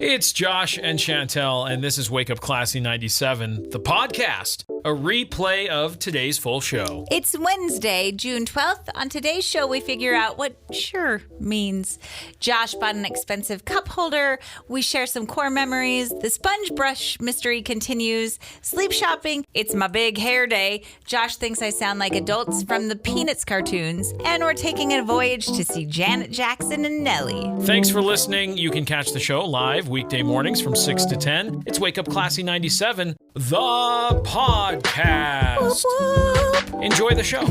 It's Josh and Chantel, and this is Wake Up Classy 97, the podcast, a replay of today's full show. It's Wednesday, June 12th. On today's show, we figure out what sure means. Josh bought an expensive cup holder. We share some core memories. The sponge brush mystery continues. Sleep shopping. It's my big hair day. Josh thinks I sound like adults from the Peanuts cartoons. And we're taking a voyage to see Janet Jackson and Nelly. Thanks for listening. You can catch the show live weekday mornings from 6 to 10. It's Wake Up Classy 97, the podcast. Whoop, whoop. Enjoy the show.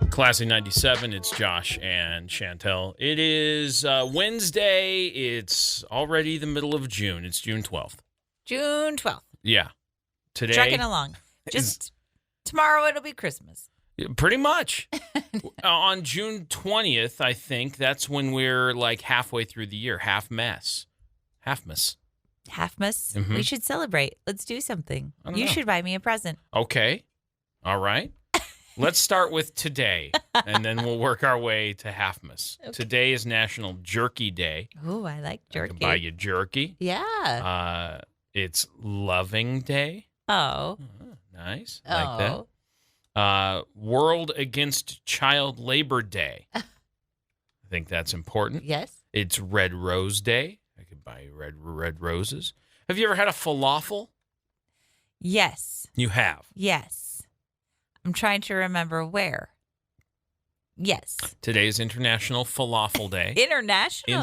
Classy 97, it's Josh and Chantel. It is Wednesday. It's already the middle of June. It's June 12th. June 12th. Yeah. Today. Trucking along. Just tomorrow it'll be Christmas. Pretty much. On June 20th, I think, that's when we're like halfway through the year. Halfmas. Halfmas? Mm-hmm. We should celebrate. Let's do something. You should buy me a present. Okay. All right. Let's start with today, and then we'll work our way to Halfmas. Okay. Today is National Jerky Day. Ooh, I like jerky. I can buy you jerky. Yeah. It's Loving Day. Oh. Nice. Like that. World Against Child Labor Day. I think that's important. Yes. It's Red Rose Day. I could buy you red roses. Have you ever had a falafel? Yes. You have? Yes. I'm trying to remember where. Yes. Today is International Falafel Day. Internationally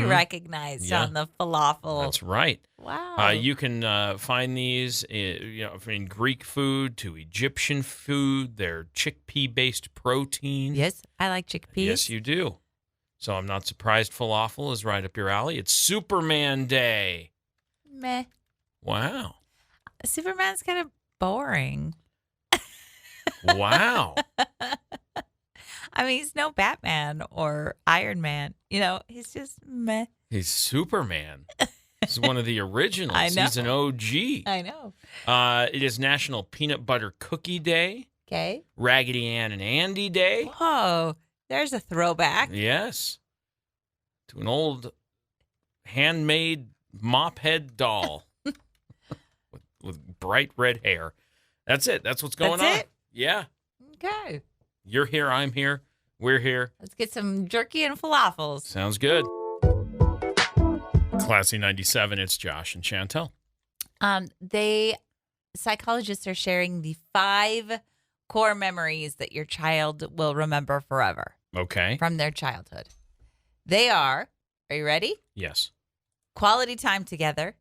recognized on the falafel. That's right. Wow. You can find these in Greek food to Egyptian food. They're chickpea-based protein. Yes, I like chickpeas. Yes, you do. So I'm not surprised falafel is right up your alley. It's Superman Day. Meh. Wow. Superman's kind of boring. Wow. I mean, he's no Batman or Iron Man. You know, he's just meh. He's Superman. He's one of the originals. I know. He's an OG. I know. It is National Peanut Butter Cookie Day. Okay. Raggedy Ann and Andy Day. Whoa, there's a throwback. Yes. To an old handmade mop head doll with bright red hair. That's it. That's what's going on. It? Yeah. Okay. You're here. I'm here. We're here. Let's get some jerky and falafels. Sounds good. Classy 97. It's Josh and Chantel. Psychologists are sharing the 5 core memories that your child will remember forever. Okay. From their childhood. They are you ready? Yes. Quality time together.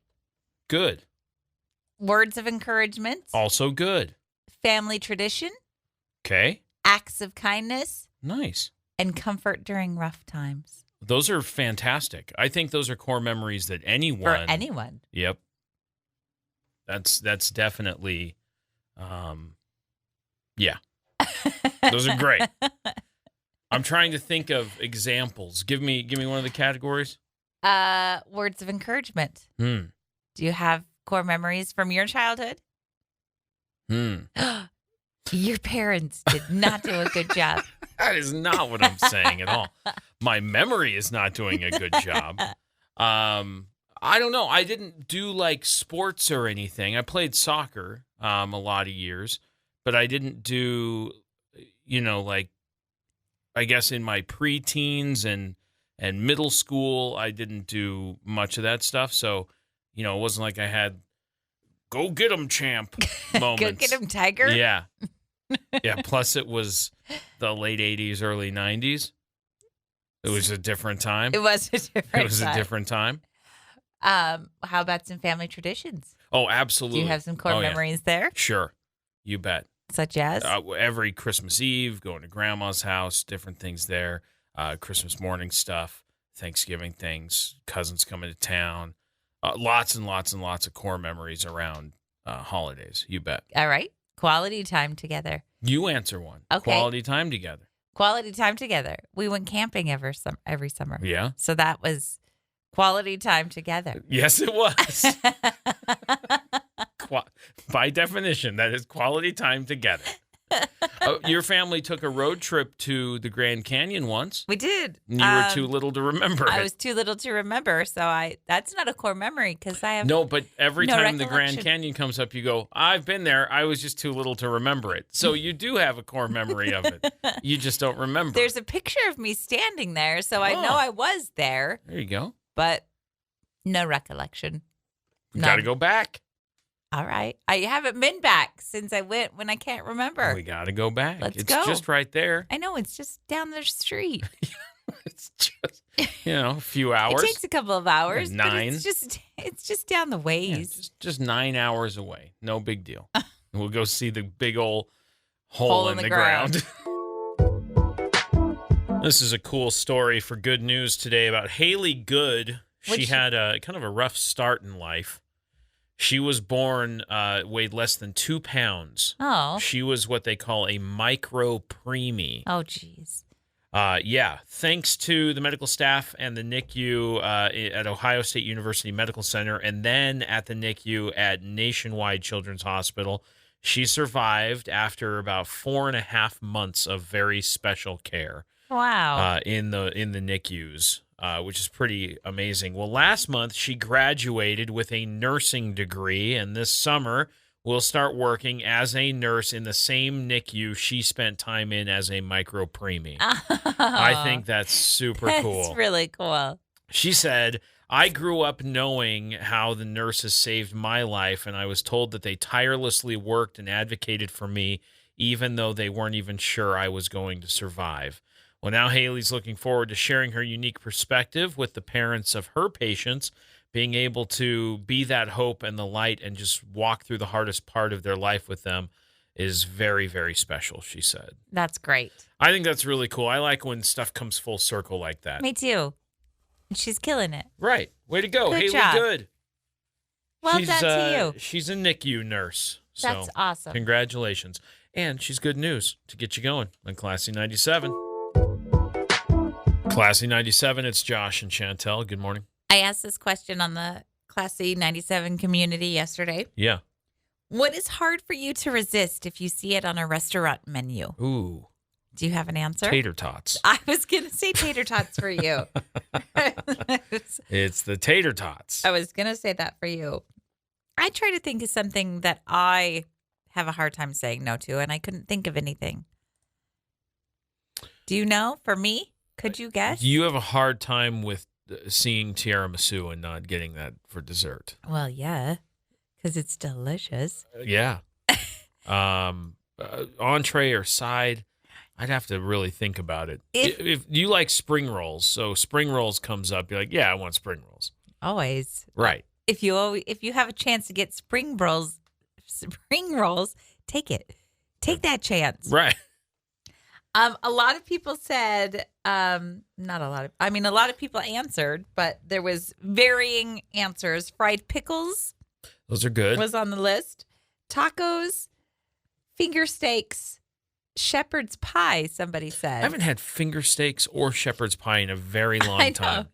Good. Words of encouragement. Also good. Family tradition. Okay. Acts of kindness. Nice. And comfort during rough times. Those are fantastic. I think those are core memories that anyone. For anyone. Yep. That's definitely, yeah. Those are great. I'm trying to think of examples. Give me one of the categories. Words of encouragement. Do you have core memories from your childhood? Your parents did not do a good job. That is not what I'm saying at all. My memory is not doing a good job. I don't know. I didn't do like sports or anything. I played soccer a lot of years, but I didn't do, like, I guess in my preteens and middle school, I didn't do much of that stuff. So, it wasn't like I had go get 'em, champ moments. Go get 'em, tiger. Yeah. Yeah. Plus, it was the late 80s, early 90s. It was a different time. It was a different time. How about some family traditions? Oh, absolutely. Do you have some core memories there? Sure. You bet. Such as? Every Christmas Eve, going to grandma's house, different things there. Christmas morning stuff, Thanksgiving things, cousins coming to town. Lots and lots and lots of core memories around holidays. You bet. All right. Quality time together. You answer one. Okay. Quality time together. Quality time together. We went camping every summer. Yeah. So that was quality time together. Yes, it was. By definition, that is quality time together. Your family took a road trip to the Grand Canyon once. We did. And you were too little to remember I it. was too little to remember, so that's not a core memory because I have No, but every no time the Grand recollection. Canyon comes up, you go, I've been there. I was just too little to remember it. So you do have a core memory of it. You just don't remember. There's a picture of me standing there, so I know I was there, There you go. but no recollection. Got to go back. All right. I haven't been back since I went when I can't remember. We got to go back. Let's it's go. just right there. I know, it's just down the street. It's just, a few hours. It takes a couple of hours. Like 9. But it's just down the ways. Yeah, just 9 hours away. No big deal. We'll go see the big old hole in the ground. This is a cool story for good news today about Haley Good. She had a kind of a rough start in life. She was born, weighed less than 2 pounds. Oh. She was what they call a micro-preemie. Oh, geez. Yeah. Thanks to the medical staff and the NICU at Ohio State University Medical Center, and then at the NICU at Nationwide Children's Hospital, she survived after about 4.5 months of very special care. Wow. In the NICUs. Which is pretty amazing. Well, last month, she graduated with a nursing degree, and this summer will start working as a nurse in the same NICU she spent time in as a micro-preemie. I think that's super cool. That's really cool. She said, I grew up knowing how the nurses saved my life, and I was told that they tirelessly worked and advocated for me, even though they weren't even sure I was going to survive. Well, now Haley's looking forward to sharing her unique perspective with the parents of her patients, being able to be that hope and the light and just walk through the hardest part of their life with them is very, very special, she said. That's great. I think that's really cool. I like when stuff comes full circle like that. Me too. And she's killing it. Right. Way to go. Good Haley job. Good. Well done to you. She's a NICU nurse. So That's awesome. Congratulations. And she's good news to get you going on Classy 97. Classy 97, it's Josh and Chantel. Good morning. I asked this question on the Classy 97 community yesterday. Yeah. What is hard for you to resist if you see it on a restaurant menu? Ooh. Do you have an answer? Tater tots. I was going to say tater tots for you. It's the tater tots. I was going to say that for you. I try to think of something that I have a hard time saying no to, and I couldn't think of anything. Do you know? For me? Could you guess? You have a hard time with seeing tiramisu and not getting that for dessert. Well, yeah, because it's delicious. Yeah. Entree or side, I'd have to really think about it. If you like spring rolls, so spring rolls comes up, you're like, yeah, I want spring rolls. Always. Right. If you have a chance to get spring rolls, take it. Take that chance. Right. A lot of people said, a lot of people answered, but there was varying answers. Fried pickles Those are good. was on the list. Tacos, finger steaks, shepherd's pie, somebody said. I haven't had finger steaks or shepherd's pie in a very long time.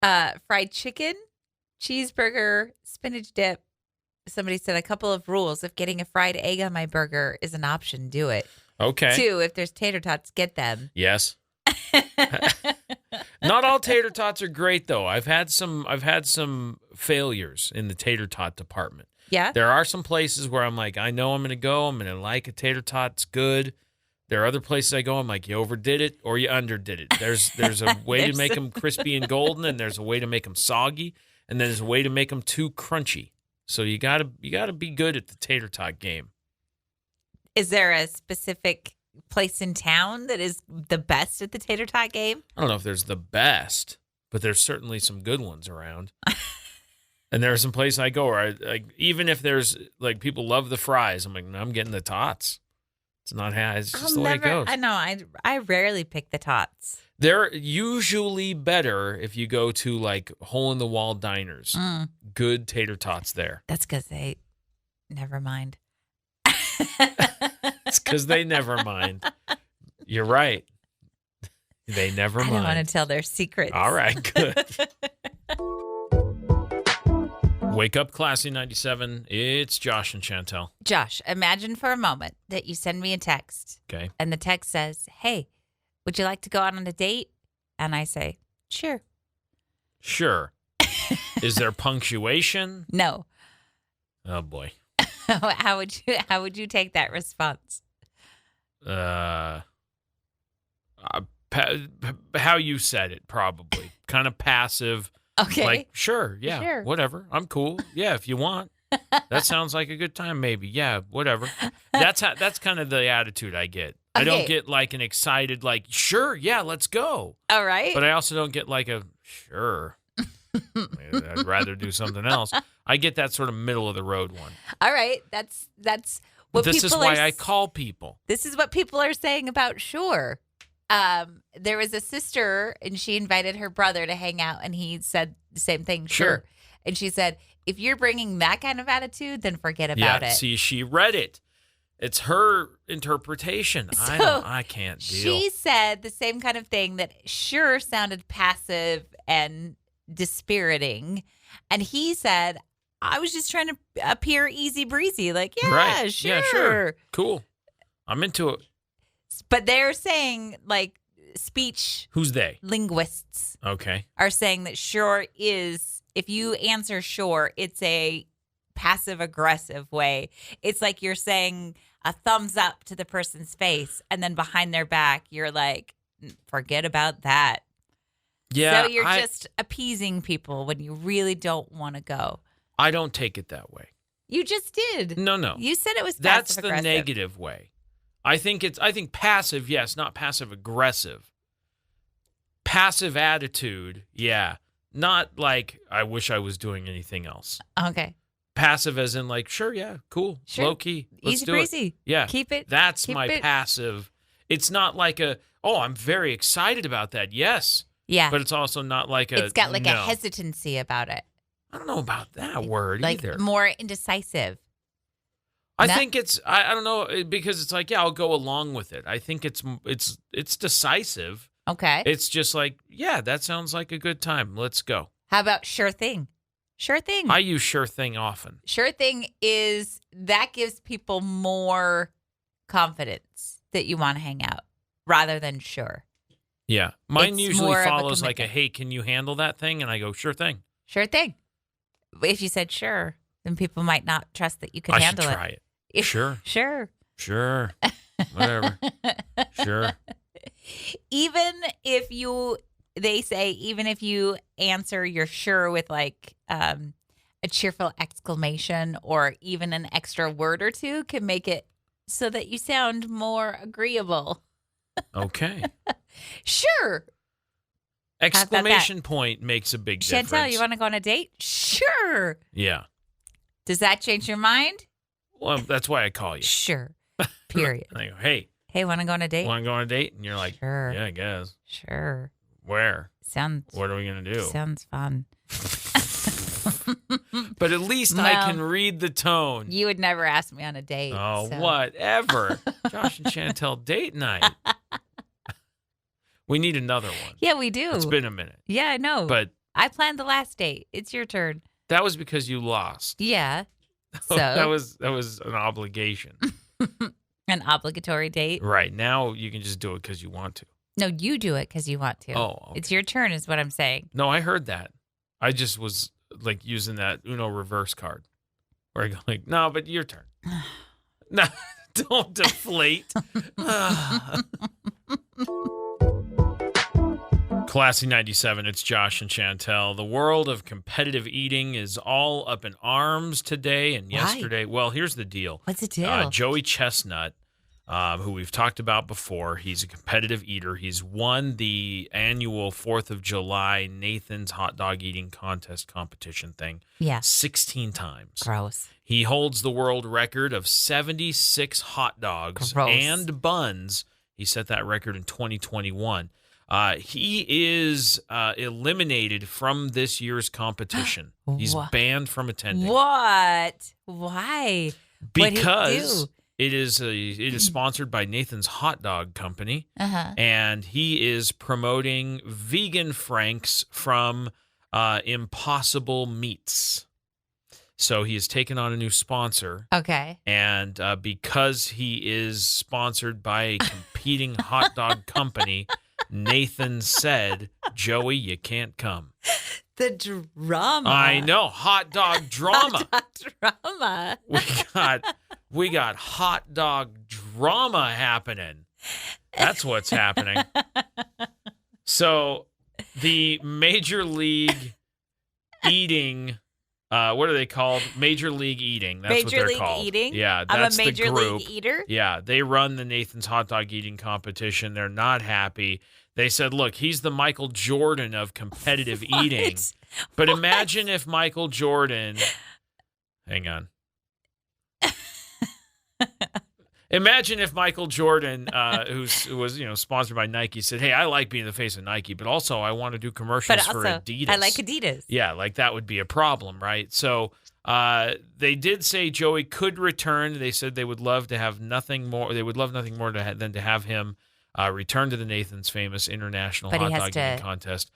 Fried chicken, cheeseburger, spinach dip. Somebody said a couple of rules. If getting a fried egg on my burger is an option, do it. Okay. 2, if there's tater tots, get them. Yes. Not all tater tots are great though. I've had some failures in the tater tot department. Yeah. There are some places where I'm like, I know I'm going to go. I'm going to like a tater tot. It's good. There are other places I go. I'm like, you overdid it or you underdid it. There's a way to make them crispy and golden, and there's a way to make them soggy, and then there's a way to make them too crunchy. So you gotta be good at the tater tot game. Is there a specific place in town that is the best at the tater tot game? I don't know if there's the best, but there's certainly some good ones around. And there are some places I go where even if there's like people love the fries, I'm like, no, I'm getting the tots. It's not it's just the way it goes. I know. I rarely pick the tots. They're usually better if you go to like hole in the wall diners. Good tater tots there. That's because never mind. It's because they never mind. You're right. They never mind. I don't want to tell their secrets. All right, good. Wake up, Classy 97. It's Josh and Chantel. Josh, imagine for a moment that you send me a text. Okay. And the text says, hey, would you like to go out on a date? And I say, sure. Sure. Is there punctuation? No. Oh, boy. How would you take that response? How you said it, probably. Kind of passive. Okay. Like, sure, yeah, Sure. whatever. I'm cool. Yeah, if you want. That sounds like a good time, maybe. Yeah, whatever. That's kind of the attitude I get. I don't Okay. get like an excited, like, sure, yeah, let's go. All right. But I also don't get like a, sure. I'd rather do something else. I get that sort of middle of the road one. All right. That's what This people is why are I call people. This is what people are saying about sure. There was a sister, and she invited her brother to hang out, and he said the same thing. Sure. And she said, if you're bringing that kind of attitude, then forget about it. See, she read it. It's her interpretation. I can't deal. She said the same kind of thing, that sure sounded passive and dispiriting. And he said, I was just trying to appear easy breezy. Like, yeah, right. sure. Yeah, sure. Cool. I'm into it. But they're saying, like, speech Who's they? linguists Okay. are saying that sure is, if you answer sure, it's a passive aggressive way. It's like you're saying a thumbs up to the person's face, and then behind their back, you're like, forget about that. Yeah. So you're just appeasing people when you really don't want to go. I don't take it that way. You just did. No. You said it was That's passive the aggressive. negative way. I think passive, yes, not passive aggressive. Passive attitude, yeah. Not like I wish I was doing anything else. Okay. Passive as in like, sure, yeah, cool. Sure. Low key. Let's Easy do breezy. it. Yeah. Keep it. That's keep my it- passive. It's not like I'm very excited about that. Yes. Yeah. But it's also not like It's got like a no. hesitancy about it. I don't know about that word Like either. more indecisive. I No? think it's I don't know, because it's like, yeah, I'll go along with it. I think it's decisive. Okay. It's just like, yeah, that sounds like a good time. Let's go. How about sure thing? Sure thing. I use sure thing often. Sure thing is, that gives people more confidence that you want to hang out rather than sure. Yeah. Mine It's usually more of a follows like a, commitment. hey, can you handle that thing? And I go, sure thing. Sure thing. If you said sure, then people might not trust that you can I should handle try it. it. Sure. Sure. Sure. Whatever. Sure. They say even if you answer your sure with like a cheerful exclamation or even an extra word or two, can make it so that you sound more agreeable. Okay. Sure. Exclamation point makes a big difference. Chantel, you want to go on a date? Sure. Yeah. Does that change your mind? Well, that's why I call you. Sure. Period. I go, hey, Hey, want to go on a date? want to go on a date? And you're like, Sure. yeah, I guess. Sure. Where? Sounds What are we going to do? sounds fun. But at least I Well, can read the tone. You would never ask me on a date. Oh, so- whatever. Josh and Chantel date night. We need another one. Yeah, we do. It's been a minute. Yeah, I know. But I planned the last date. It's your turn. that was because you lost. Yeah. So that was an obligation. an obligatory date. Right. Now you can just do it because you want to. No, you do it because you want to. Oh, okay. It's your turn, is what I'm saying. No, I heard that. I just was like using that Uno reverse card. Where I go like, no, but your turn. No, don't deflate. Classy 97, it's Josh and Chantel. The world of competitive eating is all up in arms today and Why? yesterday. Well, here's the deal. What's the deal? Joey Chestnut, who we've talked about before, he's a competitive eater. He's won the annual 4th of July Nathan's hot dog eating contest competition thing Yeah. 16 times. Gross. He holds the world record of 76 hot dogs Gross. and buns. He set that record in 2021. He is eliminated from this year's competition. He's What? banned from attending. What? Why? What'd he Because do? it is sponsored by Nathan's Hot Dog Company, Uh-huh. and he is promoting vegan franks from Impossible Meats. So he has taken on a new sponsor. Okay. And because he is sponsored by a competing hot dog company, Nathan said, Joey, you can't come. The drama. I know. Hot dog drama. Hot dog drama. We got hot dog drama happening. That's what's happening. So the Major League Eating, what are they called? Major League Eating. That's Major what they're League called. Eating? Yeah, I'm that's a Major the group. League Eater? Yeah, they run the Nathan's hot dog eating competition. They're not happy. They said, look, he's the Michael Jordan of competitive eating. But imagine if Michael Jordan, hang on. Imagine if Michael Jordan, who was sponsored by Nike, said, "Hey, I like being the face of Nike, but also I want to do commercials for Adidas. I like Adidas." Yeah, like that would be a problem, right? So they did say Joey could return. They said they would love to have nothing more. They would love nothing more than to have him return to the Nathan's famous international hot dog eating contest.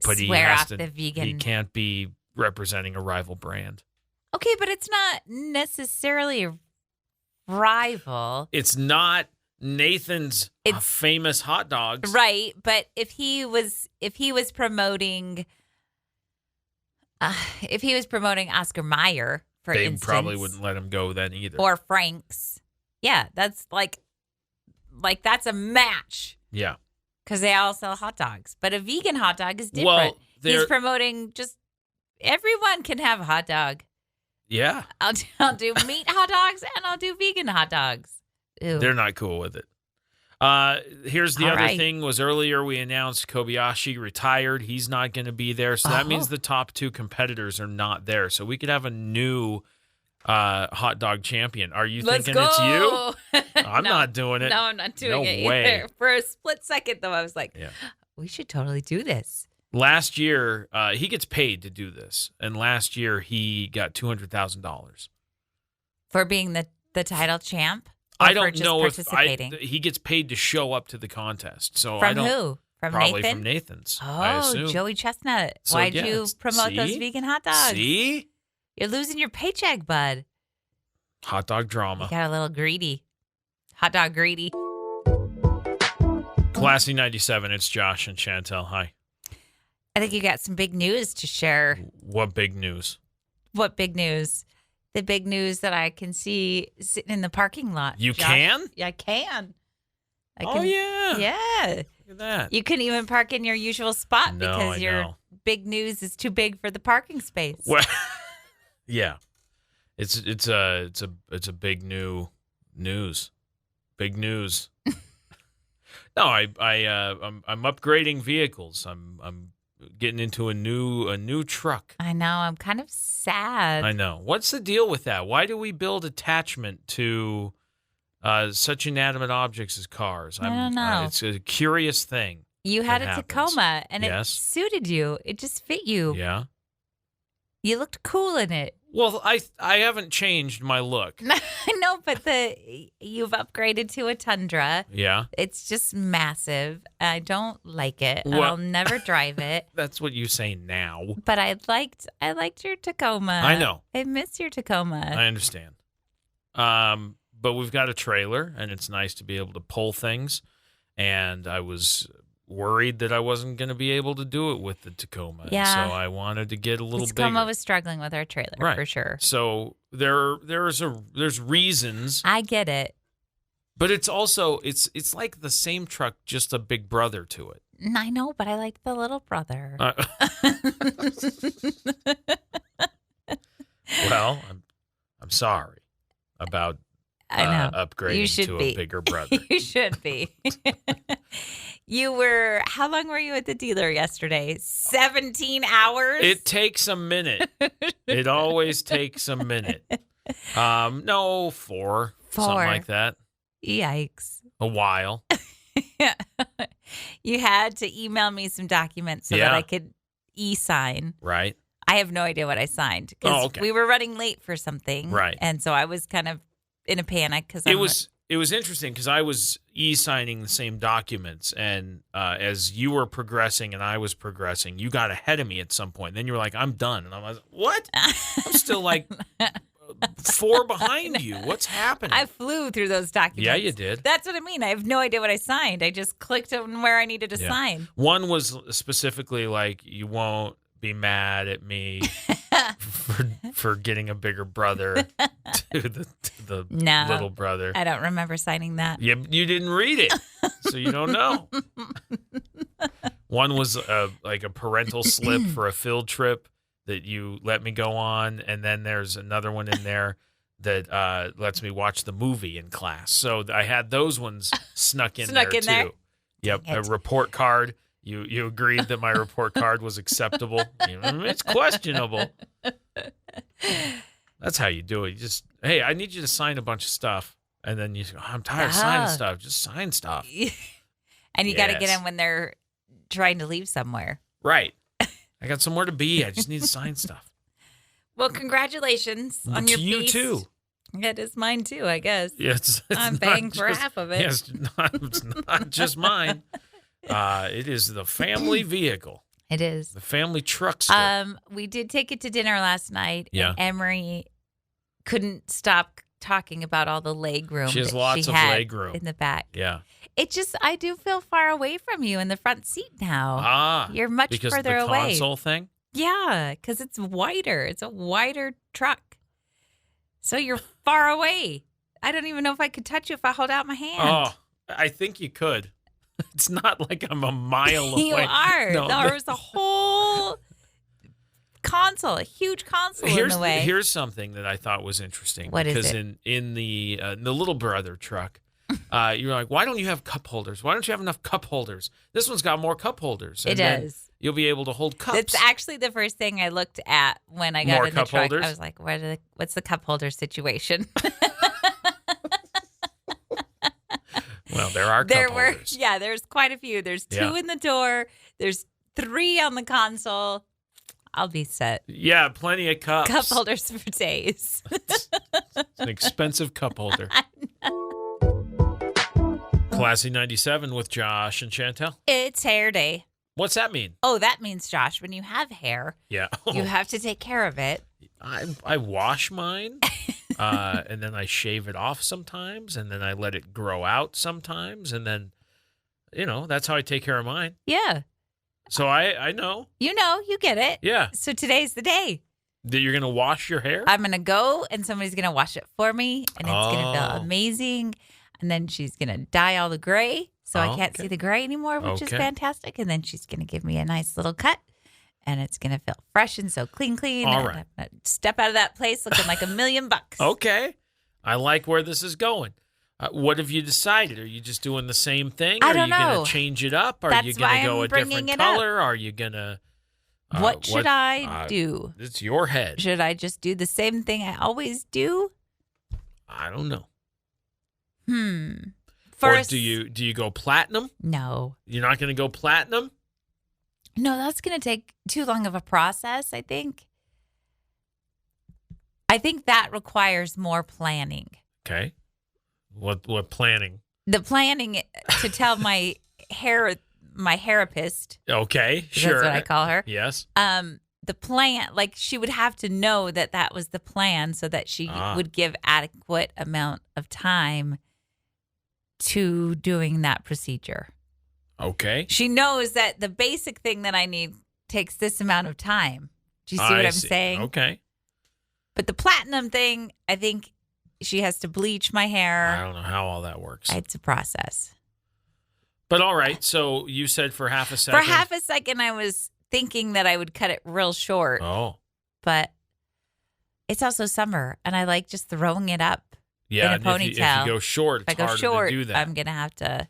But he has to. He can't be representing a rival brand. Okay, but it's not necessarily a rival. It's not Nathan's famous hot dogs. Right, but if he was promoting Oscar Mayer, for instance, they probably wouldn't let him go then either. Or Frank's. Yeah, that's like that's a match. Yeah. Because they all sell hot dogs. But a vegan hot dog is different. Well, he's promoting just everyone can have a hot dog. Yeah. I'll do meat hot dogs and I'll do vegan hot dogs. Ew. They're not cool with it. Here's the other thing was earlier we announced Kobayashi retired. He's not going to be there. So that means the top two competitors are not there. So we could have a new hot dog champion. Are you thinking it's you? I'm not doing it. No, I'm not doing it way. either. For a split second, though, I was like, we should totally do this. Last year, he gets paid to do this. And last year, he got $200,000. For being the title champ? I don't know if he gets paid to show up to the contest. So from who? From probably Nathan? From Nathan's. Oh, Joey Chestnut. So, why'd you promote those vegan hot dogs? See? You're losing your paycheck, bud. Hot dog drama. You got a little greedy. Hot dog greedy. Classy 97, it's Josh and Chantel. Hi. I think you got some big news to share. What big news? What big news? The big news that I can see sitting in the parking lot. You Josh. can? Yeah, I can. Yeah. Yeah. Look at that. You couldn't even park in your usual spot because your big news is too big for the parking space. Well, yeah. It's a big news. Big news. No, I'm upgrading vehicles. I'm getting into a new truck. I know. I'm kind of sad. I know. What's the deal with that? Why do we build attachment to such inanimate objects as cars? I don't know. It's a curious thing. You had a Tacoma, and it suited you. It just fit you. Yeah. You looked cool in it. Well, I haven't changed my look. No, but you've upgraded to a Tundra. Yeah. It's just massive. I don't like it. I'll never drive it. That's what you say now. But I liked your Tacoma. I know. I miss your Tacoma. I understand. But we've got a trailer, and it's nice to be able to pull things. And I was worried that I wasn't going to be able to do it with the Tacoma. Yeah. So I wanted to get a little bigger. Tacoma was struggling with our trailer, for sure. So there's reasons. I get it. But it's also it's like the same truck, just a big brother to it. I know, but I like the little brother. Well, I'm sorry about upgrading to a bigger brother. You should be. How long were you at the dealer yesterday? 17 hours? It takes a minute. It always takes a minute. No, 4. Something like that. Yikes. A while. You had to email me some documents so that I could e-sign. Right. I have no idea what I signed because we were running late for something. Right. And so I was kind of in a panic because it it was interesting because I was e-signing the same documents, and as you were progressing and I was progressing, you got ahead of me at some point. Then you were like, I'm done. And I was like, what? I'm still like 4 behind you. What's happening? I flew through those documents. Yeah, you did. That's what I mean. I have no idea what I signed. I just clicked on where I needed to sign. One was specifically like, you won't be mad at me for getting a bigger brother to the little brother. I don't remember signing that. You didn't read it, so you don't know. One was like a parental slip for a field trip that you let me go on, and then there's another one in there that lets me watch the movie in class. So I had those ones snuck in there too. Yep, a report card. You agreed that my report card was acceptable. It's questionable. That's how you do it. You just, hey, I need you to sign a bunch of stuff. And then you go, I'm tired of signing stuff. Just sign stuff. And you got to get in when they're trying to leave somewhere. Right. I got somewhere to be. I just need to sign stuff. Well, congratulations on your piece. You too. It is mine too, I guess. Yeah, I'm paying for half of it. Yes, it's not just mine. It is the family vehicle. It is. The family truckster. We did take it to dinner last night. Yeah. And Emery couldn't stop talking about all the leg room. She has lots of leg room in the back. Yeah. I do feel far away from you in the front seat now. You're much further away. Because the console thing? Yeah, because it's wider. It's a wider truck. So you're far away. I don't even know if I could touch you if I hold out my hand. Oh, I think you could. It's not like I'm a mile away. You are. No, There's a whole console, a huge console in the way. Here's something that I thought was interesting. What is it? Because in the little brother truck, you're like, why don't you have cup holders? Why don't you have enough cup holders? This one's got more cup holders. It does. You'll be able to hold cups. It's actually the first thing I looked at when I got More in the cup truck. holders? I was like, what's the cup holder situation? Well, there are cup holders. Yeah, there's quite a few. There's 2 in the door. There's 3 on the console. I'll be set. Yeah, plenty of cups. Cup holders for days. It's an expensive cup holder. Classy 97 with Josh and Chantel. It's hair day. What's that mean? Oh, that means, Josh, when you have hair, you have to take care of it. I wash mine, and then I shave it off sometimes, and then I let it grow out sometimes, and then, that's how I take care of mine. Yeah. So I know. You get it. Yeah. So today's the day. That you're going to wash your hair? I'm going to go, and somebody's going to wash it for me, and it's going to feel amazing, and then she's going to dye all the gray, so I can't see the gray anymore, which is fantastic, and then she's going to give me a nice little cut. And it's going to feel fresh and so clean. All right. I'm going to step out of that place looking like $1 million. Okay. I like where this is going. What have you decided? Are you just doing the same thing? I don't know. Are you going to change it up? Are you going to go a different color? Are you going to... What should I do? It's your head. Should I just do the same thing I always do? I don't know. First, or do you go platinum? No. You're not going to go platinum? No, that's going to take too long of a process, I think. I think that requires more planning. Okay. What planning? The planning to tell my therapist. Okay, sure. That's what I call her. Yes. The plan, like she would have to know that was the plan so that she would give adequate amount of time to doing that procedure. Okay. She knows that the basic thing that I need takes this amount of time. Do you see what I'm saying? Okay. But the platinum thing, I think she has to bleach my hair. I don't know how all that works. It's a process. But all right. So you said for half a second. For half a second, I was thinking that I would cut it real short. Oh. But it's also summer, and I like just throwing it up in a ponytail. If you go short, it's harder to do that. I'm going to have to,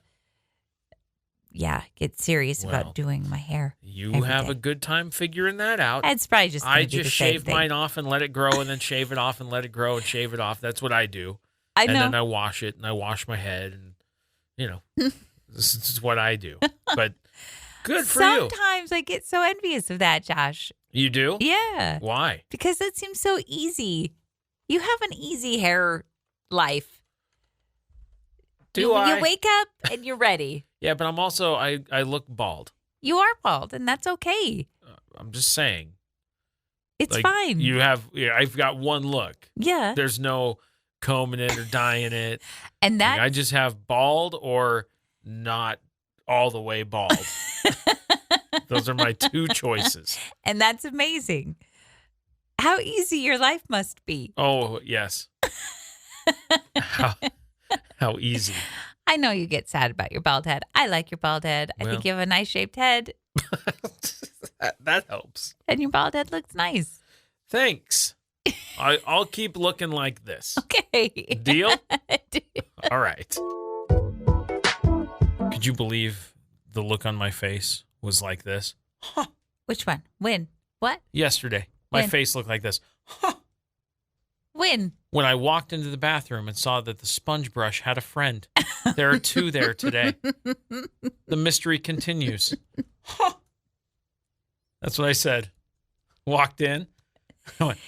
get serious about doing my hair. You have a good time figuring that out. It's probably just I just shave mine off and let it grow, and then shave it off and let it grow and shave it off. That's what I do. I know. And then I wash it, and I wash my head, and, this is what I do. But good for you. Sometimes I get so envious of that, Josh. You do? Yeah. Why? Because it seems so easy. You have an easy hair life. Do I? You wake up and you're ready. Yeah, but I'm also, I look bald. You are bald, and that's okay. I'm just saying. It's fine. I've got one look. Yeah. There's no combing it or dyeing it. And that I just have bald or not all the way bald. Those are my two choices. And that's amazing. How easy your life must be. Oh, yes. How easy. I know you get sad about your bald head. I like your bald head. I think you have a nice shaped head. That helps. And your bald head looks nice. Thanks. I'll keep looking like this. Okay. Deal? All right. Could you believe the look on my face was like this? Huh. Which one? When? What? Yesterday. My face looked like this. Huh. When? When I walked into the bathroom and saw that the sponge brush had a friend. There are two there today. The mystery continues. Huh. That's what I said. Walked in. I went,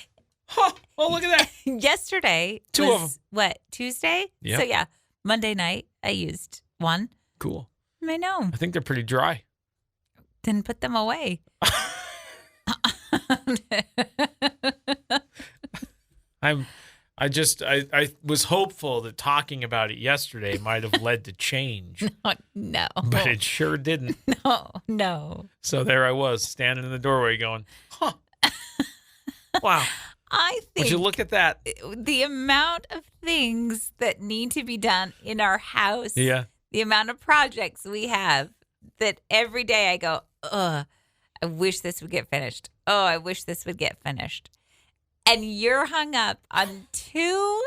huh. Oh, look at that. Yesterday Two was, of them. what, Tuesday? Yep. So, yeah, Monday night, I used one. Cool. I know. I think they're pretty dry. Didn't put them away. I was hopeful that talking about it yesterday might have led to change. No. But it sure didn't. No. So there I was, standing in the doorway going, huh. Wow. I think Would you look at that? the amount of things that need to be done in our house, Yeah. the amount of projects we have, that every day I go, ugh, I wish this would get finished. Oh, I wish this would get finished. And you're hung up on 2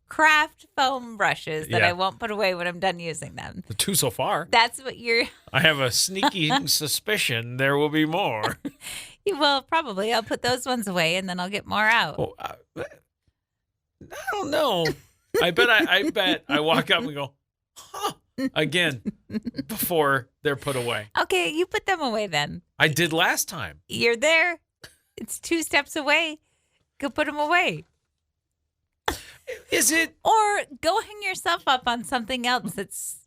craft foam brushes that I won't put away when I'm done using them. The 2 so far. That's what you're... I have a sneaky suspicion there will be more. Well, probably. I'll put those ones away and then I'll get more out. Oh, I don't know. I bet I walk up and go, huh, again before they're put away. Okay, you put them away then. I did last time. You're there. It's 2 steps away. Go put them away. Is it? Or go hang yourself up on something else that's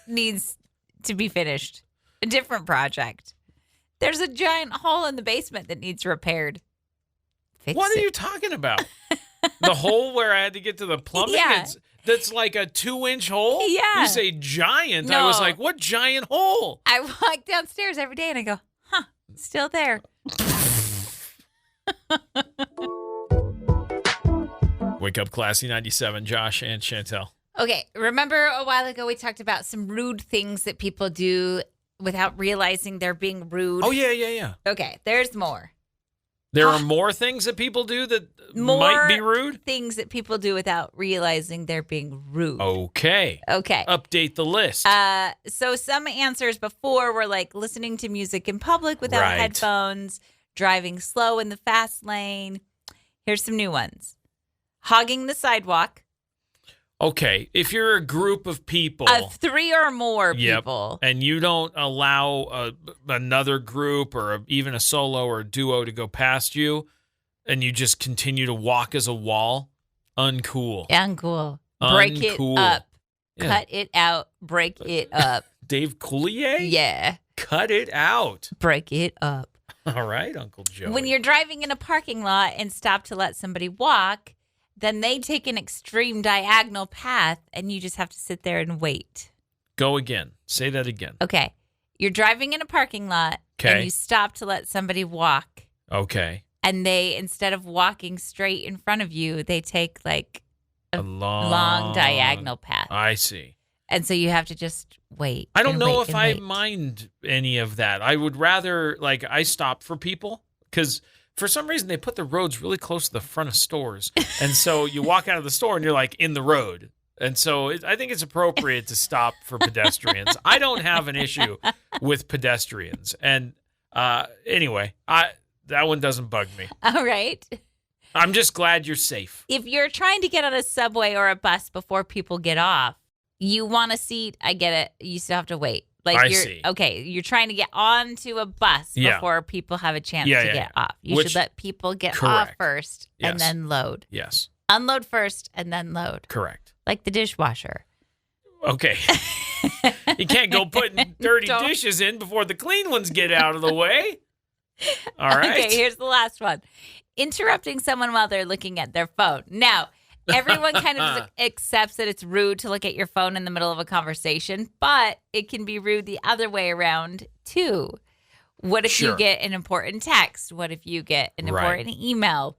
needs to be finished. A different project. There's a giant hole in the basement that needs repaired. What are you talking about? The hole where I had to get to the plumbing? Yeah. That's like a 2-inch hole? Yeah. You say giant. No. I was like, what giant hole? I walk downstairs every day and I go, huh, it's still there. Wake Up Classy 97, Josh and Chantel. Okay, remember a while ago we talked about some rude things that people do without realizing they're being rude? Oh, yeah. Okay, there's more. There are more things that people do that More might be rude? things that people do without realizing they're being rude. Okay. Update the list. So some answers before were like listening to music in public without headphones, driving slow in the fast lane. Here's some new ones. Hogging the sidewalk. Okay, if you're a group of people. Of 3 or more people. And you don't allow another group or even a solo or a duo to go past you, and you just continue to walk as a wall, uncool. Uncool. Break it up. Yeah. Cut it out. Break it up. Dave Coulier? Yeah. Cut it out. Break it up. All right, Uncle Joe. When you're driving in a parking lot and stop to let somebody walk, then they take an extreme diagonal path and you just have to sit there and wait. Go again. Say that again. Okay. You're driving in a parking lot and you stop to let somebody walk. Okay. And they, instead of walking straight in front of you, they take like a long diagonal path. I see. And so you have to just wait. I don't know if I mind any of that. I would rather, I stop for people because for some reason they put the roads really close to the front of stores. And so you walk out of the store and you're like in the road. And so I think it's appropriate to stop for pedestrians. I don't have an issue with pedestrians. And anyway, that one doesn't bug me. All right. I'm just glad you're safe. If you're trying to get on a subway or a bus before people get off, you want a seat, I get it. You still have to wait. I see. Okay, you're trying to get onto a bus before people have a chance to get off. You should let people get off first and then load. Yes. Unload first and then load. Correct. Like the dishwasher. Okay. You can't go putting dirty dishes in before the clean ones get out of the way. All right. Okay, here's the last one. Interrupting someone while they're looking at their phone. Now, everyone kind of accepts that it's rude to look at your phone in the middle of a conversation, but it can be rude the other way around, too. What if you get an important text? What if you get an important email?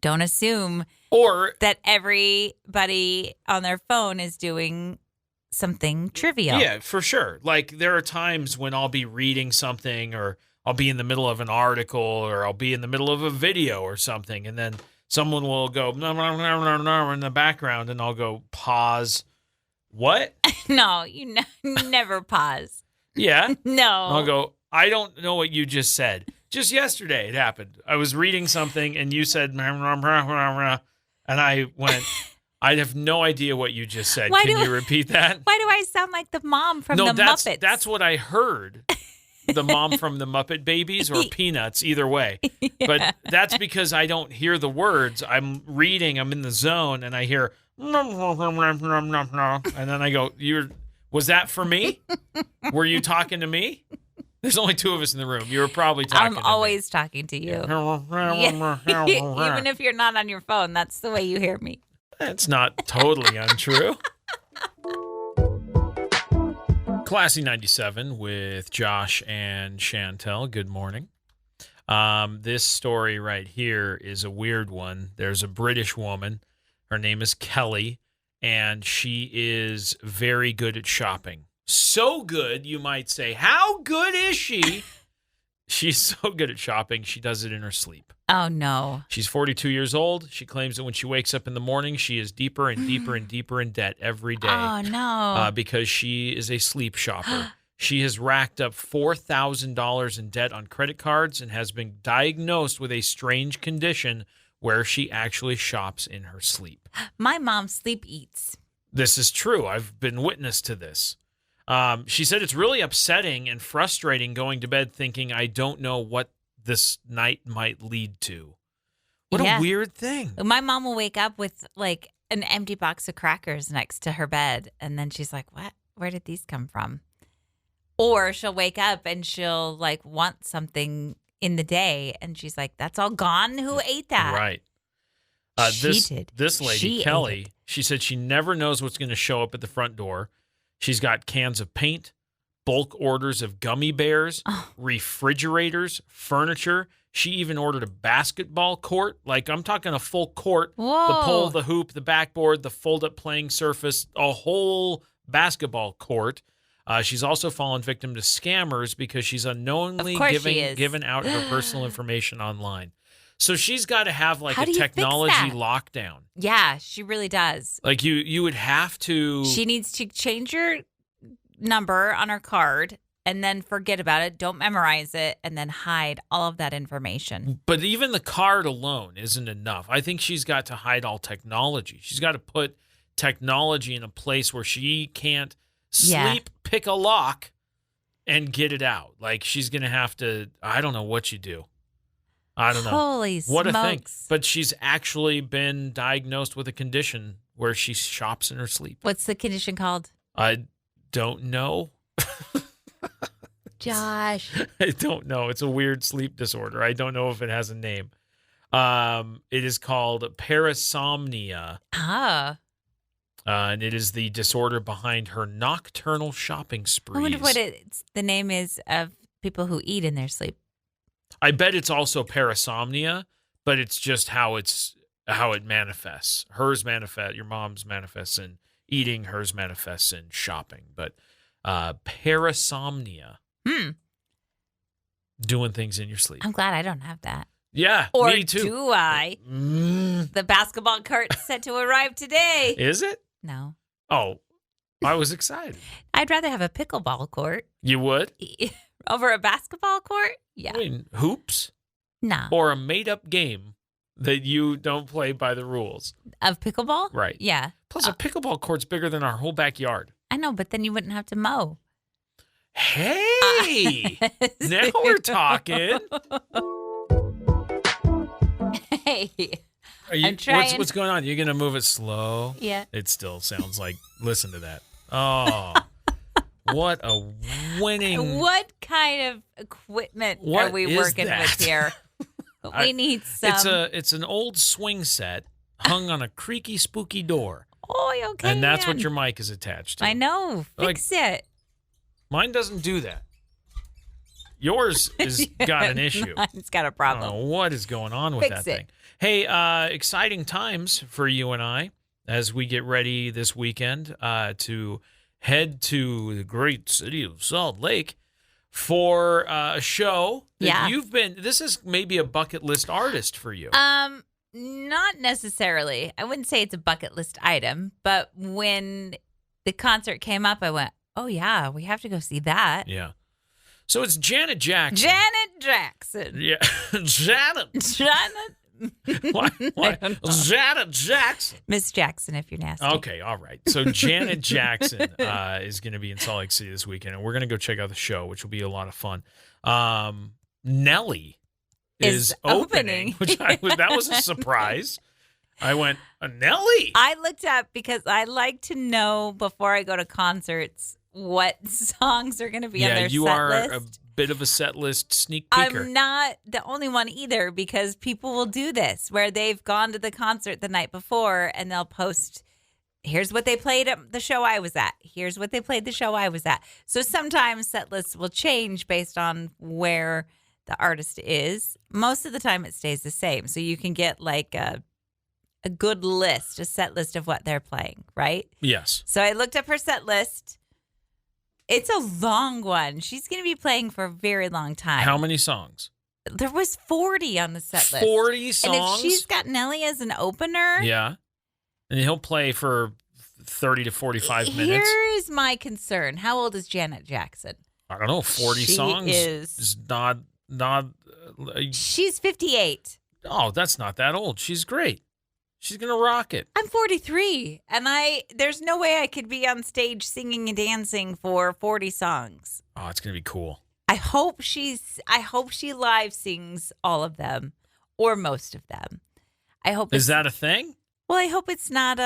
Don't assume that everybody on their phone is doing something trivial. Yeah, for sure. Like there are times when I'll be reading something or I'll be in the middle of an article or I'll be in the middle of a video or something. And then someone will go no, in the background and I'll go pause. What? No, you never pause. Yeah. No. I'll go, I don't know what you just said. Just yesterday it happened. I was reading something and you said, and I went, I have no idea what you just said. Can you repeat that? Why do I sound like the mom from the Muppets? That's what I heard. The mom from the Muppet Babies or Peanuts, either way. Yeah. But that's because I don't hear the words. I'm reading, I'm in the zone, and I hear, and then I go, was that for me? Were you talking to me? There's only two of us in the room. You were probably talking to me. I'm always talking to you. Even if you're not on your phone, that's the way you hear me. That's not totally untrue. Classy 97 with Josh and Chantel. Good morning. This story right here is a weird one. There's a British woman. Her name is Kelly, and she is very good at shopping. So good, you might say. How good is she? She's so good at shopping, she does it in her sleep. Oh, no. She's 42 years old. She claims that when she wakes up in the morning, she is deeper and deeper and deeper in debt every day. Oh, no. Because she is a sleep shopper. She has racked up $4,000 in debt on credit cards and has been diagnosed with a strange condition where she actually shops in her sleep. My mom sleep eats. This is true. I've been witness to this. She said it's really upsetting and frustrating going to bed thinking, I don't know what this night might lead to. What a weird thing. My mom will wake up with like an empty box of crackers next to her bed. And then she's like, what? Where did these come from? Or she'll wake up and she'll like want something in the day. And she's like, that's all gone? Who ate that? Right. This lady, Kelly, she said she never knows what's going to show up at the front door. She's got cans of paint, bulk orders of gummy bears, refrigerators, furniture. She even ordered a basketball court. Like, I'm talking a full court. Whoa. The pole, the hoop, the backboard, the fold-up playing surface, a whole basketball court. She's also fallen victim to scammers because she's unknowingly given out her personal information online. So she's got to have like a technology lockdown. Yeah, she really does. Like you would have to. She needs to change her number on her card and then forget about it. Don't memorize it and then hide all of that information. But even the card alone isn't enough. I think she's got to hide all technology. She's got to put technology in a place where she can't sleep, pick a lock, and get it out. Like she's going to have to. I don't know what you do. I don't know. Holy what smokes. a thing. But she's actually been diagnosed with a condition where she shops in her sleep. What's the condition called? I don't know. Josh. I don't know. It's a weird sleep disorder. I don't know if it has a name. It is called parasomnia. And it is the disorder behind her nocturnal shopping sprees. I wonder what the name is of people who eat in their sleep. I bet it's also parasomnia, but it's just how it manifests. Hers manifests, your mom's manifests in eating, hers manifests in shopping. But parasomnia. Doing things in your sleep. I'm glad I don't have that. Yeah, or me too. Do I? The basketball cart set to arrive today. Is it? No. Oh, I was excited. I'd rather have a pickleball court. You would? Over a basketball court? Yeah. I mean, hoops? No. Or a made-up game that you don't play by the rules. Of pickleball? Right. Yeah. Plus, a pickleball court's bigger than our whole backyard. I know, but then you wouldn't have to mow. Hey! Now we're talking. Hey. I'm trying. What's going on? You're going to move it slow? Yeah. It still sounds like, listen to that. Oh, what a winning. What kind of equipment What are we is working that? with here? We need some. It's an old swing set hung on a creaky, spooky door. Oh, okay. And that's what man. your mic is attached to. I know. Fix it. Mine doesn't do that. Yours has got an issue. Mine's got a I problem. don't know what is going on with Fix that it. thing. Hey, exciting times for you and I as we get ready this weekend to head to the great city of Salt Lake for a show that you've been. This is maybe a bucket list artist for you. Not necessarily. I wouldn't say it's a bucket list item, but when the concert came up, I went, "Oh yeah, we have to go see that." Yeah. So it's Janet Jackson. Janet Jackson. Yeah, Janet. What? Janet Jackson. Miss Jackson, if you're nasty. Okay, all right. So Janet Jackson is going to be in Salt Lake City this weekend, and we're going to go check out the show, which will be a lot of fun. Nelly is opening, that was a surprise. I went, Nelly? I looked up because I like to know before I go to concerts what songs are going to be on Yeah, their you set are list. a bit of a set list sneak peeker. I'm not the only one either because people will do this where they've gone to the concert the night before and they'll post, here's what they played at the show I was at. Here's what they played the show I was at. So sometimes set lists will change based on where the artist is. Most of the time it stays the same. So you can get like a good list, a set list of what they're playing, right? Yes. So I looked up her set list. It's a long one. She's going to be playing for a very long time. How many songs? There was 40 on the set list. 40 songs? And if she's got Nelly as an opener. Yeah. And he'll play for 30 to 45 minutes. Here is my concern. How old is Janet Jackson? I don't know. 40 She songs is not. She's 58. Oh, that's not that old. She's great. She's gonna rock it. I'm 43, and there's no way I could be on stage singing and dancing for 40 songs. Oh, it's gonna be cool. I hope she live sings all of them or most of them. I hope. Is that a thing? Well, I hope it's not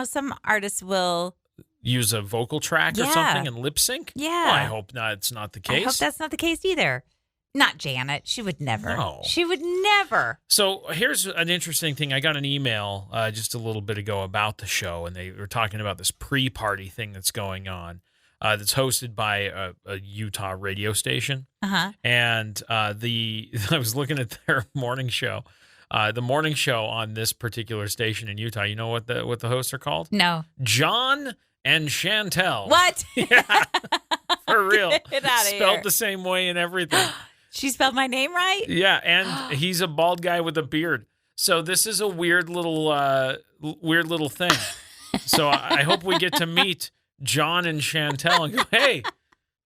some artists will Use a vocal track or Yeah. something and lip sync? Yeah. Well, I hope not. It's not the case. I hope that's not the case either. Not Janet. She would never. No. She would never. So here's an interesting thing. I got an email just a little bit ago about the show, and they were talking about this pre-party thing that's going on that's hosted by a Utah radio station. Uh-huh. And I was looking at their morning show. The morning show on this particular station in Utah, you know what the hosts are called? No. John and Chantel. What? Yeah, for real. Get outta Spelled here. the same way and everything. She spelled my name right? Yeah, and he's a bald guy with a beard. So this is a weird little thing. So I hope we get to meet John and Chantel and go, hey,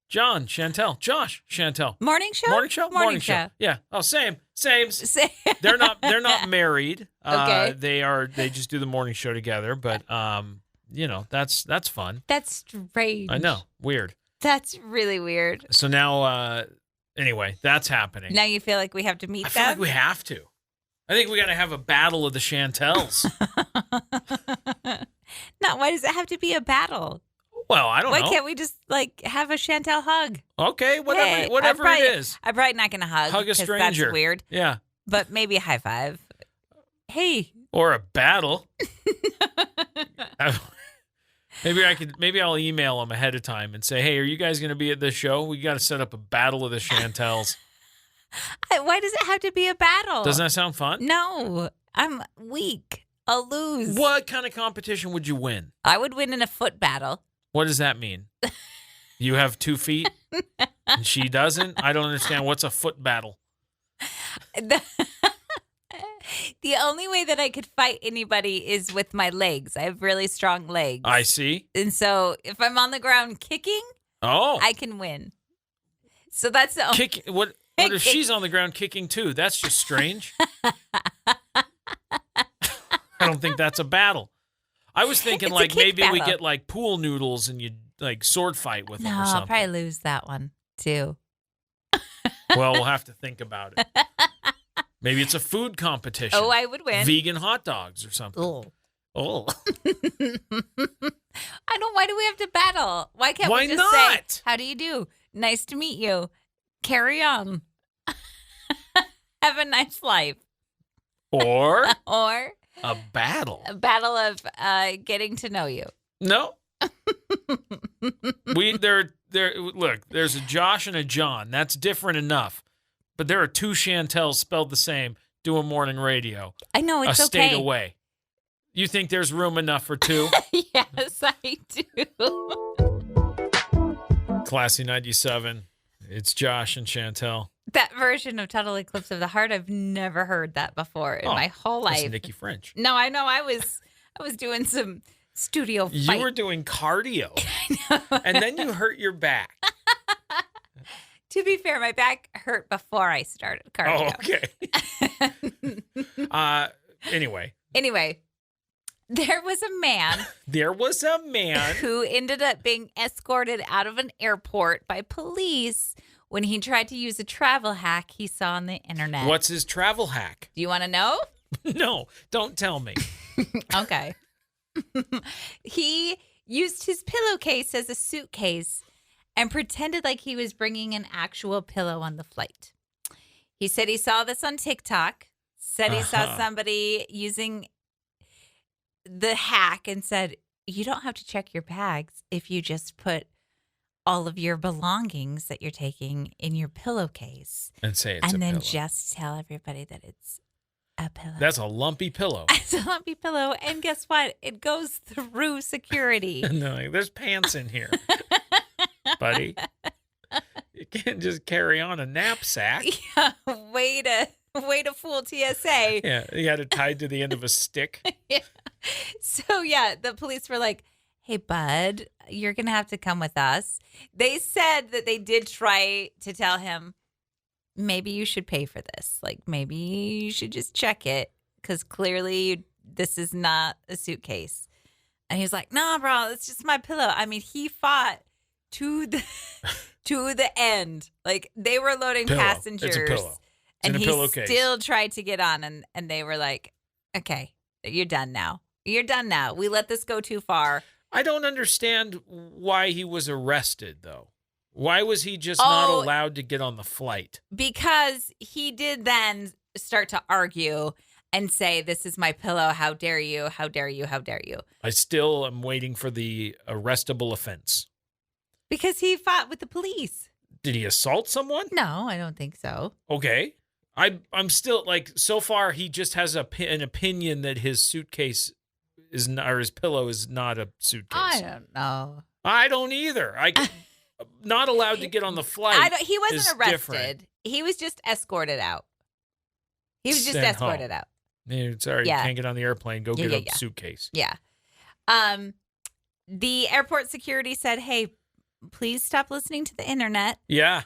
John, Chantel, Josh, Chantel. Morning show? Morning show? Morning show. Yeah. Oh, same. Say- They're not married. Okay. They just do the morning show together, but that's fun. That's strange. I know. Weird. That's really weird. So now anyway, that's happening. Now you feel like we have to meet I feel them? like we have to. I think we got to have a battle of the Chantels. No, why does it have to be a battle? Well, I don't Why know. can't we just have a Chantel hug? Okay, Hey, whatever I'm it is. I'm probably not going to hug. Hug a 'cause stranger. That's weird. Yeah. But maybe a high five. Hey. Or a battle. Maybe I'll email them ahead of time and say, hey, are you guys going to be at this show? We got to set up a battle of the Chantels. Why does it have to be a battle? Doesn't that sound fun? No. I'm weak. I'll lose. What kind of competition would you win? I would win in a foot battle. What does that mean? You have 2 feet and she doesn't? I don't understand. What's a foot battle? The only way that I could fight anybody is with my legs. I have really strong legs. I see. And so if I'm on the ground kicking, Oh. I can win. So that's the only Kick. What if she's on the ground kicking too? That's just strange. I don't think that's a battle. I was thinking It's a like kick maybe we battle. get like pool noodles and you like sword fight with them No, or I'll something. probably lose that one too. Well, we'll have to think about it. Maybe it's a food competition. Oh, I would win. Vegan hot dogs or something. Oh. Oh. I don't. Why do we have to battle? Why can't Why we just not? say, "How do you do? Nice to meet you. Carry on. Have a nice life." Or Or a battle. a battle of getting to know you. No. Look, there's a Josh and a John. That's different enough. But there are two Chantels spelled the same doing morning radio. I know, it's a okay. state away. You think there's room enough for two? Yes, I do. Classy 97. It's Josh and Chantel. That version of Total Eclipse of the Heart, I've never heard that before in my whole life. That's Nikki French. No, I know. I was doing some studio fight. You were doing cardio. And then you hurt your back. To be fair, my back hurt before I started cardio. Oh, okay. Anyway, there was a man who ended up being escorted out of an airport by police when he tried to use a travel hack he saw on the internet. What's his travel hack? Do you want to know? No, don't tell me. Okay. He used his pillowcase as a suitcase and pretended like he was bringing an actual pillow on the flight. He said he saw this on TikTok, said he saw somebody using the hack and said, you don't have to check your bags if you just put all of your belongings that you're taking in your pillowcase. And say it's a and then pillow. Just tell everybody that it's a pillow. That's a lumpy pillow. It's a lumpy pillow. And guess what? It goes through security. No, there's pants in here, buddy. You can't just carry on a knapsack. Yeah, way to fool TSA. Yeah, you had it tied to the end of a stick. Yeah. So, yeah, the police were like, hey, bud, you're going to have to come with us. They said that they did try to tell him, maybe you should pay for this. Like, maybe you should just check it because clearly this is not a suitcase. And he was like, no, bro, it's just my pillow. I mean, he fought to the end. Like, they were loading passengers. It's a pillow. And he pillowcase. still tried to get on. And they were like, okay, you're done now. You're done now. We let this go too far. I don't understand why he was arrested, though. Why was he just not allowed to get on the flight? Because he did then start to argue and say, this is my pillow. How dare you? How dare you? How dare you? I still am waiting for the arrestable offense. Because he fought with the police. Did he assault someone? No, I don't think so. Okay. I'm still, like, so far he just has an opinion that his suitcase is not, or his pillow is not a suitcase. I don't know. I don't either. Not allowed to get on the flight. He wasn't arrested. Different. He was just escorted out. He was just Sent escorted home. out. Yeah, sorry, Yeah. you can't get on the airplane. Go get a suitcase. Yeah. The airport security said, hey, please stop listening to the internet. Yeah.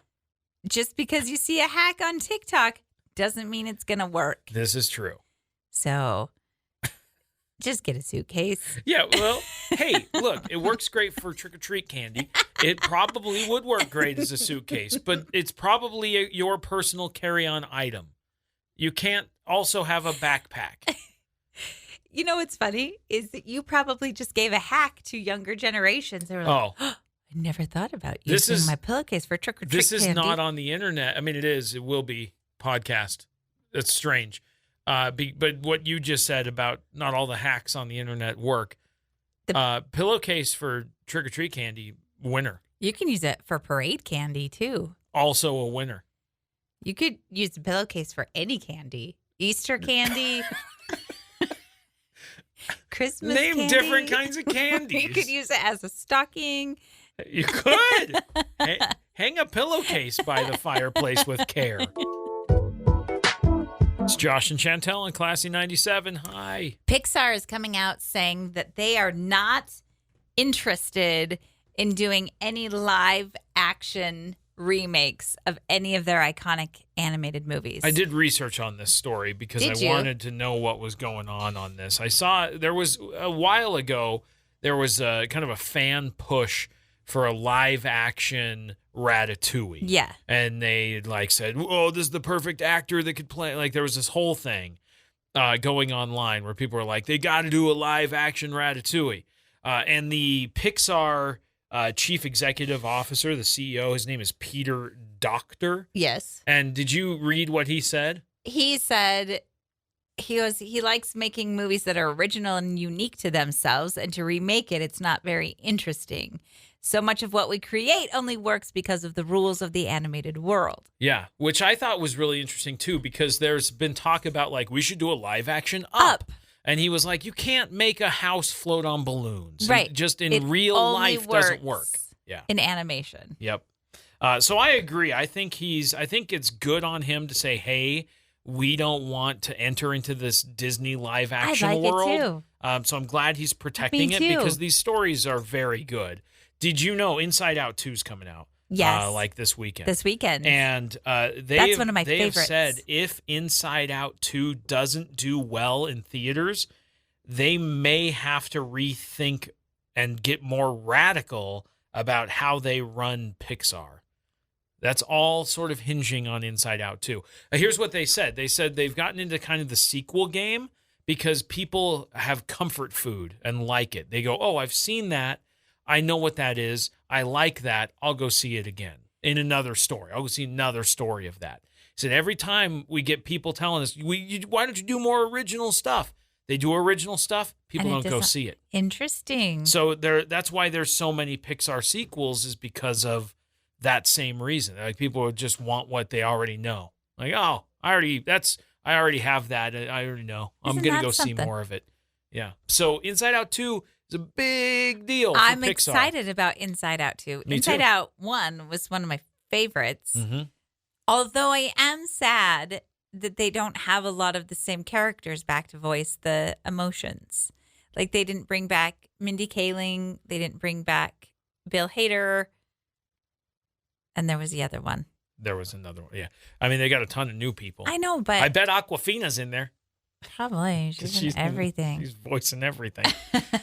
Just because you see a hack on TikTok doesn't mean it's going to work. This is true. So just get a suitcase. Yeah, well, hey, look, it works great for trick-or-treat candy. It probably would work great as a suitcase, but it's probably your personal carry-on item. You can't also have a backpack. You know what's funny is that you probably just gave a hack to younger generations. They were like, I never thought about using my pillowcase for trick-or-treat This is candy. not on the internet. I mean, it is. It will be podcast. That's strange. But what you just said about not all the hacks on the internet work. Pillowcase for trick-or-treat candy, winner. You can use it for parade candy, too. Also a winner. You could use the pillowcase for any candy. Easter candy. Christmas Name candy. different kinds of candies. You could use it as a stocking. You could. Hang a pillowcase by the fireplace with care. It's Josh and Chantel on Classy 97. Hi. Pixar is coming out saying that they are not interested in doing any live action remakes of any of their iconic animated movies. I did research on this story because I wanted to know what was going on this. I saw there was a while ago, there was a kind of a fan push for a live action Ratatouille. Yeah. And they said, oh, this is the perfect actor that could play. Like there was this whole thing going online where people were like, they got to do a live action Ratatouille. And the Pixar chief executive officer, the CEO, his name is Peter Docter. Yes. And did you read what he said? He said he likes making movies that are original and unique to themselves, and to remake it's not very interesting. So much of what we create only works because of the rules of the animated world. Yeah, which I thought was really interesting, too, because there's been talk about, like, we should do a live action Up. And he was like, you can't make a house float on balloons. Right. Just in real life doesn't work. Yeah. In animation. Yep. So I agree. I think it's good on him to say, hey, we don't want to enter into this Disney live action world. It too. So I'm glad he's protecting it because these stories are very good. Did you know Inside Out 2 is coming out? Yes. Like this weekend. This weekend. And that's one of my favorites. Have said if Inside Out 2 doesn't do well in theaters, they may have to rethink and get more radical about how they run Pixar. That's all sort of hinging on Inside Out 2. Here's what they said. They said they've gotten into kind of the sequel game because people have comfort food and like it. They go, oh, I've seen that. I know what that is. I like that. I'll go see it again in another story. I'll go see another story of that. He said every time we get people telling us, why don't you do more original stuff? They do original stuff. People don't go see it. Interesting. So that's why there's so many Pixar sequels is because of that same reason. Like people just want what they already know. Like, oh, I already have that. I already know. I'm going to go see more of it. Yeah. So Inside Out 2 is a big deal for I'm Pixar. excited about Inside Out 2. Me Inside too. Out 1 was one of my favorites. Mm-hmm. Although I am sad that they don't have a lot of the same characters back to voice the emotions. Like they didn't bring back Mindy Kaling. They didn't bring back Bill Hader. And there was the other one. There was another one. Yeah. I mean, they got a ton of new people. I know, but I bet Aquafina's in there. probably. She's in everything. She's voicing everything.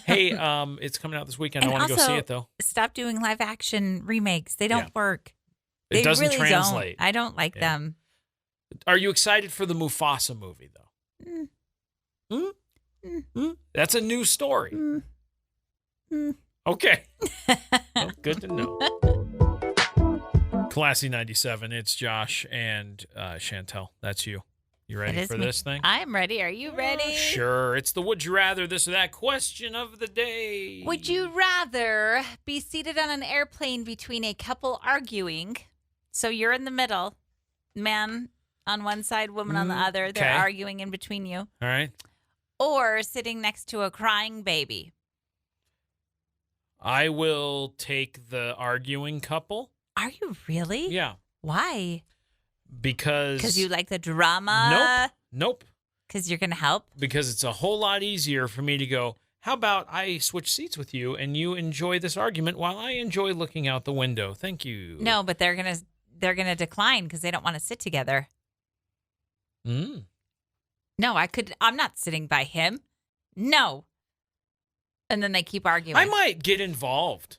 Hey, it's coming out this weekend. And I want to go see it, though. Stop doing live action remakes. They don't work. It doesn't really translate. Don't. I don't like them. Are you excited for the Mufasa movie, though? That's a new story. Okay. Well, good to know. Classy 97. It's Josh and Chantel. That's you. You ready for this thing? I'm ready. Are you ready? Sure. It's the would you rather this or that question of the day. Would you rather be seated on an airplane between a couple arguing? So you're in the middle, man on one side, woman on the other. They're arguing in between you. All right. Or sitting next to a crying baby. I will take the arguing couple. Are you really? Yeah. Why? Because you like the drama? Nope. Because you're going to help? Because it's a whole lot easier for me to go, how about I switch seats with you and you enjoy this argument while I enjoy looking out the window? Thank you. No, but they're going to decline because they don't want to sit together. No, I'm not sitting by him. No. And then they keep arguing. I might get involved.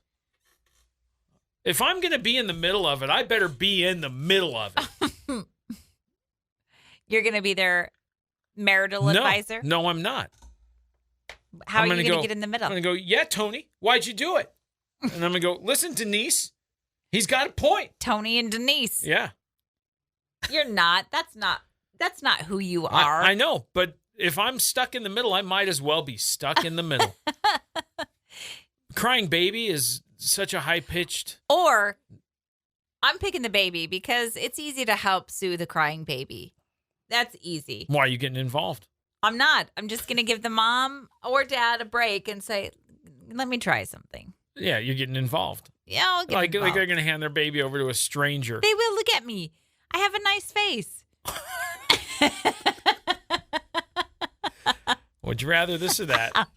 If I'm going to be in the middle of it, I better be in the middle of it. You're going to be their marital advisor? No, I'm not. How are you going to get in the middle? I'm going to go, yeah, Tony, why'd you do it? And I'm going to go, listen, Denise, he's got a point. Tony and Denise. Yeah. You're not. That's not who you are. I know, but if I'm stuck in the middle, I might as well be stuck in the middle. Crying baby is such a high-pitched. Or I'm picking the baby because it's easy to help soothe a crying baby. That's easy. Why are you getting involved? I'm not. I'm just going to give the mom or dad a break and say, let me try something. Yeah, you're getting involved. Yeah, I'll get involved. Like they're going to hand their baby over to a stranger. They will. Look at me. I have a nice face. Would you rather this or that?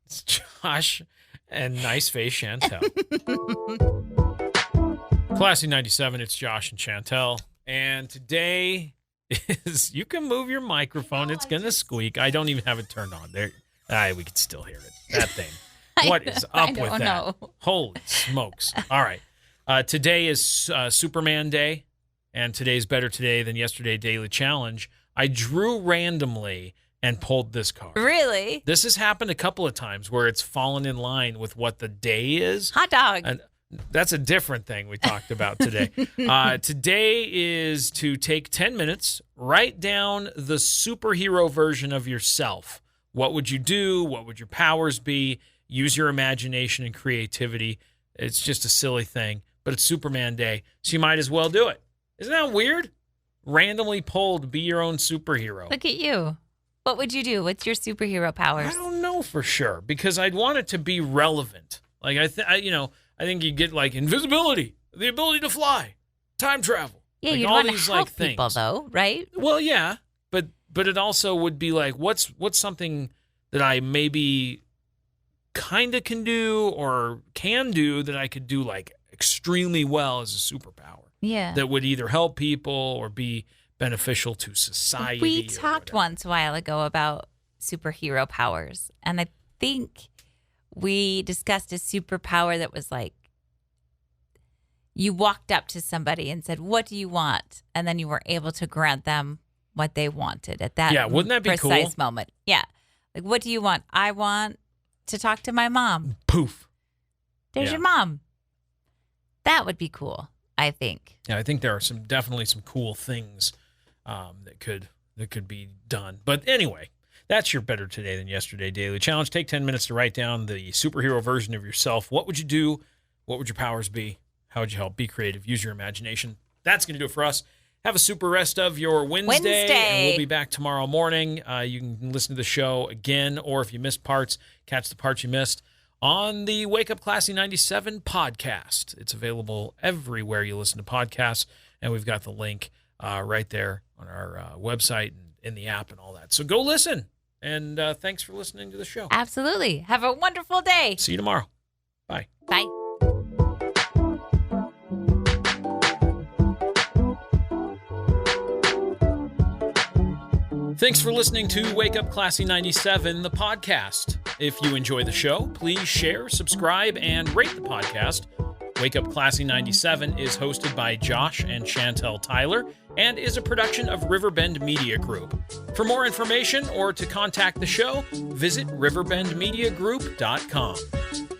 It's Josh and Nice Face Chantel. Classy 97, it's Josh and Chantel. And today is, you can move your microphone. It's going to squeak. I don't even have it turned on. There, we can still hear it. That thing. What is up with that? Know. Holy smokes. All right. Today is Superman Day, and today's Better Today Than Yesterday Daily Challenge. I drew randomly and pulled this card. Really? This has happened a couple of times where it's fallen in line with what the day is. Hot dog. And that's a different thing we talked about today. Today is to take 10 minutes, write down the superhero version of yourself. What would you do? What would your powers be? Use your imagination and creativity. It's just a silly thing, but it's Superman Day, so you might as well do it. Isn't that weird? Randomly pulled, be your own superhero. Look at you. What would you do? What's your superhero powers? I don't know for sure because I'd want it to be relevant. Like I think you get like invisibility, the ability to fly, time travel. Yeah, like you'd all want to these help like things. people, though, right? Well, yeah, but it also would be like, what's something that I maybe kind of can do or can do that I could do like extremely well as a superpower. Yeah. That would either help people or be beneficial to society. We talked once a while ago about superhero powers, and I think we discussed a superpower that was like you walked up to somebody and said, "What do you want?" And then you were able to grant them what they wanted at that wouldn't that be precise cool? moment. Yeah. Like, what do you want? I want to talk to my mom. Poof. There's your mom. That would be cool, I think. Yeah, I think there are definitely some cool things that could be done. But anyway, that's your Better Today Than Yesterday Daily Challenge. Take 10 minutes to write down the superhero version of yourself. What would you do? What would your powers be? How would you help? Be creative. Use your imagination. That's going to do it for us. Have a super rest of your Wednesday. And we'll be back tomorrow morning. You can listen to the show again, or if you missed parts, catch the parts you missed on the Wake Up Classy 97 podcast. It's available everywhere you listen to podcasts, and we've got the link right there on our website and in the app and all that. So go listen, and thanks for listening to the show. Absolutely. Have a wonderful day. See you tomorrow. Bye. Bye. Thanks for listening to Wake Up Classy 97, the podcast. If you enjoy the show, please share, subscribe, and rate the podcast. Wake Up Classy 97 is hosted by Josh and Chantel Tyler and is a production of Riverbend Media Group. For more information or to contact the show, visit riverbendmediagroup.com.